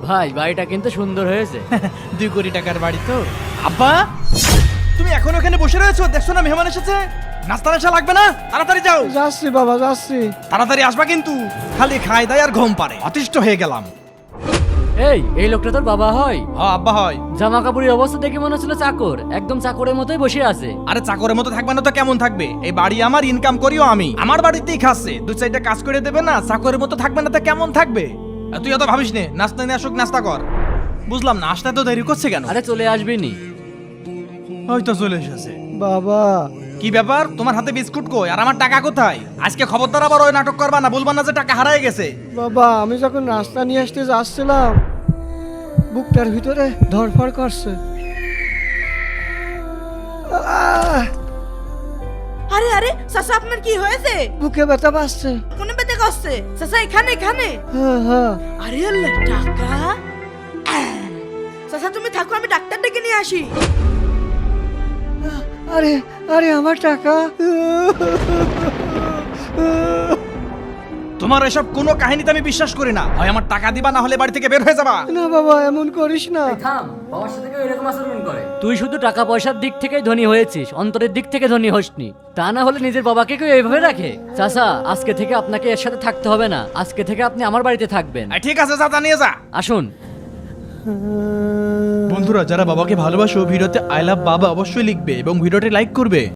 ভাই বাড়িটা কিন্তু সুন্দর হয়েছে। 2 কোটি টাকার বাড়ি তো। আব্বা তুমি এখন ওখানে বসে রয়েছো, দেখছো না মেহমান এসেছে? নাস্তা নাশা লাগবে না? তাড়াতাড়ি যাও। যাচ্ছি বাবা যাচ্ছি। তাড়াতাড়ি আসবা কিন্তু, খালি খাই দাই আর ঘুম পারে, অতিষ্ঠ হয়ে গেলাম। এই লোকটা তোর বাবা হয়? হ্যাঁ আব্বা হয়। জামা কাপড়ের অবস্থা দেখে মনে হচ্ছিল চাকর, একদম চাকরের মতোই বসে আছে। আরে চাকরের মতো থাকবে না তো কেমন থাকবে? এই বাড়ি আমার, ইনকাম করিও আমি, আমার বাড়িতেই খাচ্ছে, 2-4টা কাজ করে দেবে না, চাকরের মতো থাকবে না তো কেমন থাকবে? আর তুই অত ভাবিস নে, নাস্তা নিয়ে আসুক, নাস্তা কর। বুঝলাম না আসতে তো দেরি করছে কেন? আরে চলে আসবি নি। হয়তো চলে এসেছে। বাবা কি ব্যাপার, তোমার হাতে বিস্কুট কই আর আমার টাকা কোথায়? আজকে খবরদার আবার ওই নাটক করবা না, বলবা না যে টাকা হারায় গেছে। বাবা আমি যখন নাস্তা নিয়ে আসতে যাচ্ছিলাম বুকটার ভিতরে ধরফড় করছে। আহ! আরে আরে চাচা আপনার কি হয়েছে? বুকে ব্যথা পাচ্ছে। কোনে ব্যথা করছে? চাচা এখানে এখানে। হ্যাঁ হ্যাঁ। আরে আল্লাহ, টাকা। চাচা তুমি থাকো, আমি ডাক্তার ডেকে নিয়ে আসি। আরে আরে আমার টাকা। তোমার এসব কোনো কাহিনীতে আমি বিশ্বাস করি না, হয় আমার টাকা দিবা না হলে বাড়ি থেকে বের হয়ে যাবা। না বাবা এমন করিস না। থাম, বাবার সাথে কেউ এরকম আচরণ করে? তুই শুধু টাকা পয়সার দিক থেকেই ধনী হয়েছিস, অন্তরের দিক থেকে ধনী হসনি। তা না হলে নিজের বাবাকে কেউ এইভাবে রাখে? চাচা আজকে থেকে আপনাকে এর সাথে থাকতে হবে না, আজকে থেকে আপনি আমার বাড়িতে থাকবেন। ঠিক আছে যা, নিয়ে যা। আসুন। বন্ধুরা যারা বাবাকে ভালোবাসো, ভিডিওতে আই লাভ বাবা অবশ্যই লিখবে এবং ভিডিওটি লাইক করবে।